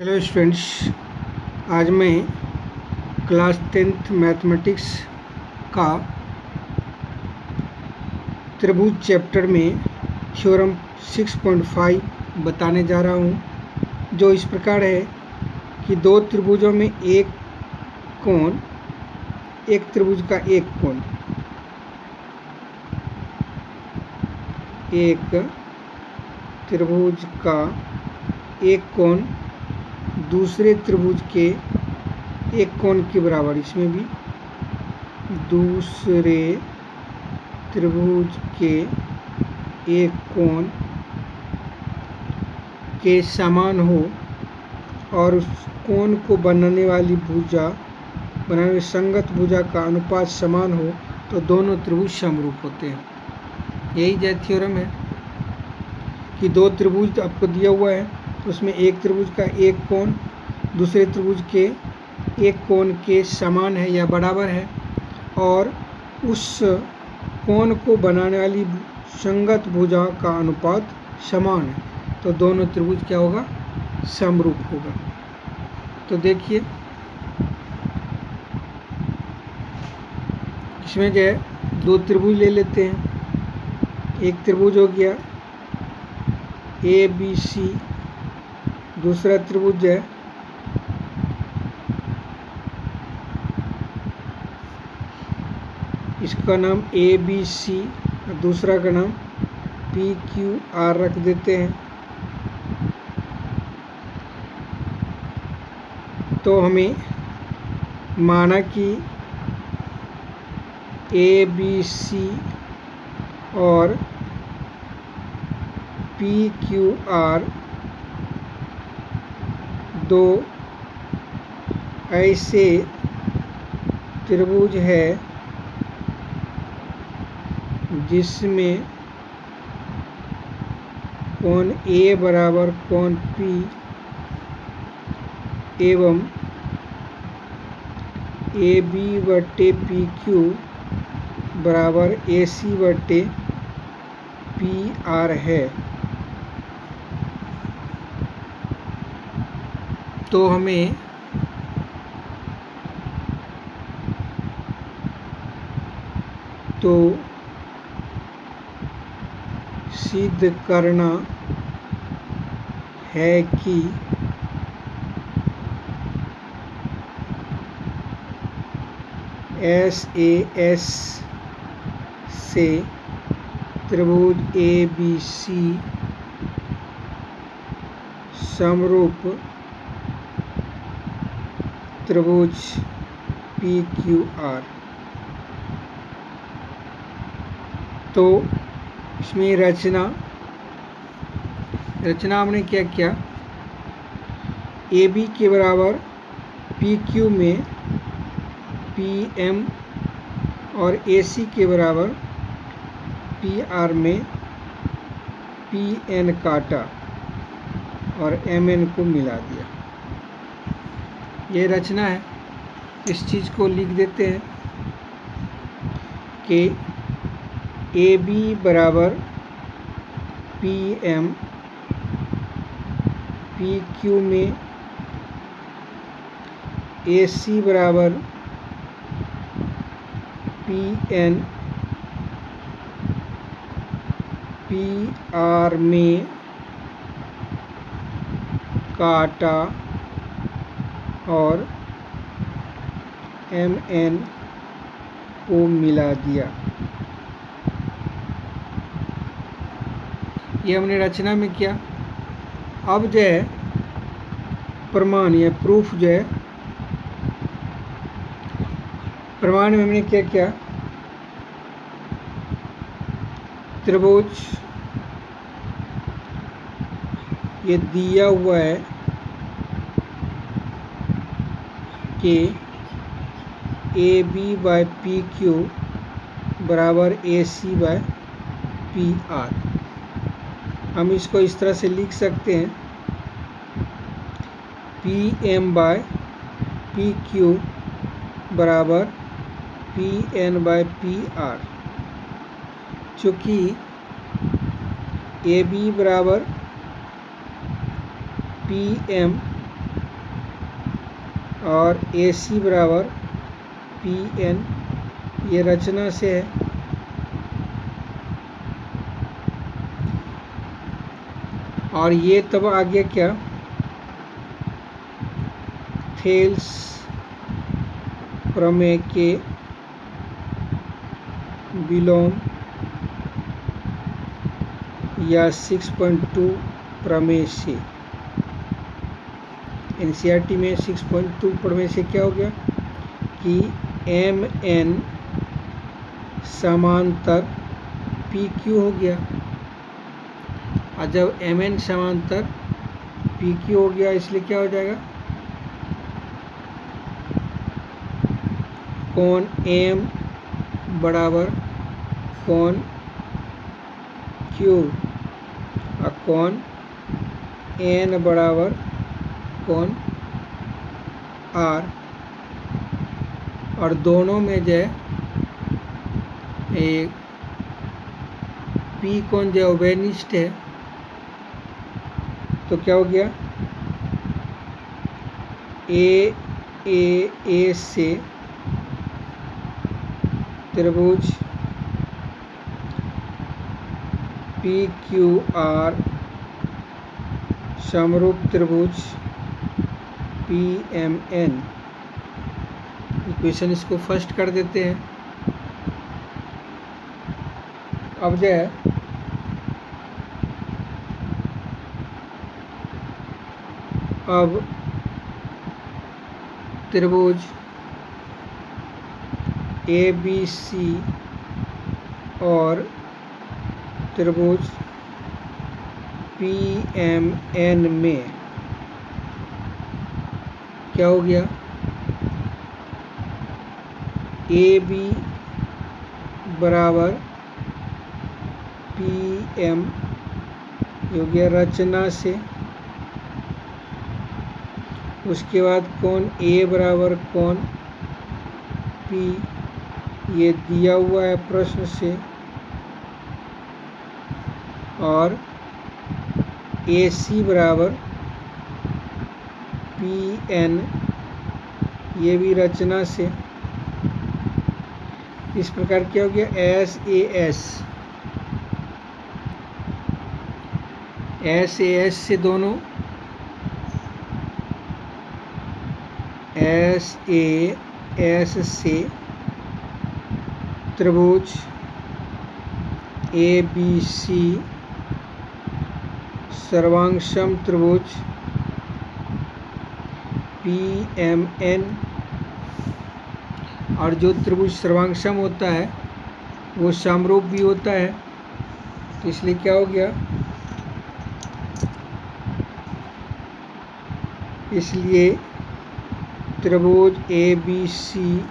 Hello students, आज मैं class 10th mathematics का त्रिभुज चैप्टर में थ्योरम 6.5 बताने जा रहा हूँ, जो इस प्रकार है कि दो त्रिभुजों में एक त्रिभुज का एक कोण दूसरे त्रिभुज के एक कोण के बराबर, इसमें भी दूसरे त्रिभुज के एक कोण के समान हो और उस कोण को बनाने वाली संगत भुजा का अनुपात समान हो तो दोनों त्रिभुज समरूप होते हैं। यही जो थ्योरम है कि दो त्रिभुज आपको दिया हुआ है, उसमें एक त्रिभुज का एक कोण दूसरे त्रिभुज के एक कोण के समान है या बराबर है और उस कोण को बनाने वाली संगत भुजा का अनुपात समान है तो दोनों त्रिभुज क्या होगा, समरूप होगा। तो देखिए, इसमें जो है दो त्रिभुज ले लेते हैं। एक त्रिभुज हो गया ABC, दूसरा त्रिभुज है इसका नाम ABC और दूसरा का नाम PQR रख देते हैं। तो हमें माना कि ABC और PQR दो ऐसे त्रिभुज है जिसमें कोण A बराबर कोण P एवं AB बटे PQ बराबर AC बटे PR है। तो हमें सिद्ध करना है कि SAS से त्रिभुज ABC समरूप त्रिभुज PQR। तो इसमें रचना हमने क्या किया, AB के बराबर PQ में PM और AC के बराबर PR में PN काटा और MN को मिला दिया। ये रचना है। इस चीज़ को लिख देते हैं कि AB बराबर PM, PQ में AC बराबर PN, PR में काटा और MN को मिला दिया। ये हमने रचना में किया। अब जो है प्रमाण या प्रूफ जो है, प्रमाण में हमने क्या किया, त्रिभुज ये दिया हुआ है कि AB बाय PQ बराबर AC बाय PR। हम इसको इस तरह से लिख सकते हैं, PM बाय PQ बराबर PN बाय PR। चूँकि AB बराबर PM और ए सी बराबर पी एन, ये रचना से है। और ये तब आ गया क्या, थेल्स प्रमेय के विलोम या 6.2 प्रमेय से। एनसीईआरटी में 6.2 प्रमेय से क्या हो गया कि एम एन समांतर पी क्यू हो गया। और जब एम एन समांतर पी क्यू हो गया, इसलिए क्या हो जाएगा, कोण एम बराबर कोण क्यू और कोण एन बराबर कोण आर, और दोनों में जो एक पी कोण जो उभयनिष्ठ है, तो क्या हो गया, ए से त्रिभुज पी क्यू आर समरूप त्रिभुज पी एम एन। इक्वेशन इसको फर्स्ट कर देते हैं। अब जो है अब त्रिभुज ए बी सी और त्रिभुज पी एम एन में क्या हो गया, ए बी बराबर पी एम हो गया रचना से। उसके बाद कोण ए बराबर कोण पी, ये दिया हुआ है प्रश्न से। और ए सी बराबर पी एन, ये भी रचना से। इस प्रकार क्या हो गया, एस ए एस से दोनों एस ए एस से त्रिभुज ए बी सी सर्वांगसम त्रिभुज पी एम एन। और जो त्रिभुज सर्वांगसम होता है वो समरूप भी होता है, तो इसलिए क्या हो गया, इसलिए त्रिभुज ए बी सी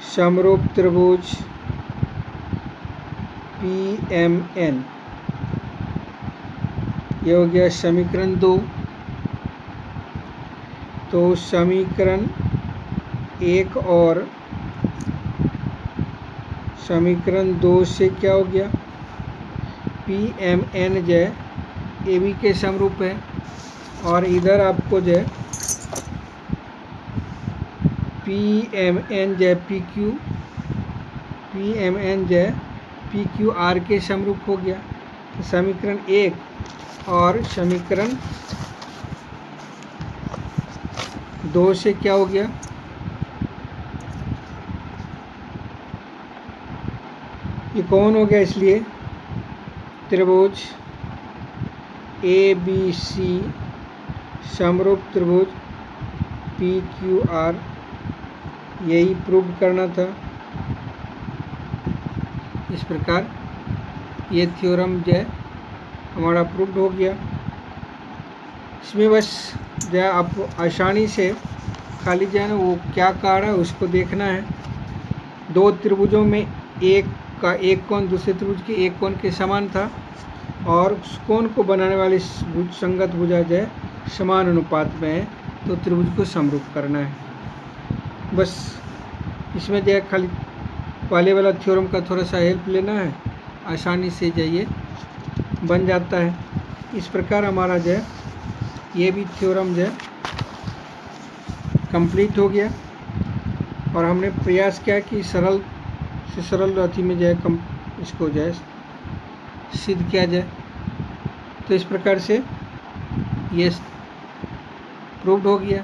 समरूप त्रिभुज पी एम एन, ये हो गया समीकरण 2। तो समीकरण 1 और समीकरण 2 से क्या हो गया, पी एम एन जो ए बी के समरूप है, और इधर आपको जो है पी एम एन जो पी एम एन जो पी क्यू आर के समरूप हो गया। तो समीकरण 1 और समीकरण 2 से क्या हो गया, ये कौन हो गया, इसलिए त्रिभुज ए बी सी समरूप त्रिभुज पी क्यू आर, यही प्रूव करना था। इस प्रकार ये थ्योरम जो है हमारा प्रूव हो गया। इसमें बस जो है आप आसानी से खाली जो है ना वो क्या कारण है उसको देखना है। दो त्रिभुजों में एक का एक कोण दूसरे त्रिभुज के एक कोण के समान था, और उस कोण को बनाने वाली भुज संगत भुजा जो है समान अनुपात में है, तो त्रिभुज को समरूप करना है। बस इसमें जो है खाली पहले वाला थ्योरम का थोड़ा सा हेल्प लेना है, आसानी से जाइए बन जाता है। इस प्रकार हमारा जो है ये भी थ्योरम जो है कंप्लीट हो गया। और हमने प्रयास किया कि सरल से सरल अथी में जो है इसको जो है सिद्ध किया जाए। तो इस प्रकार से ये प्रूव्ड हो गया।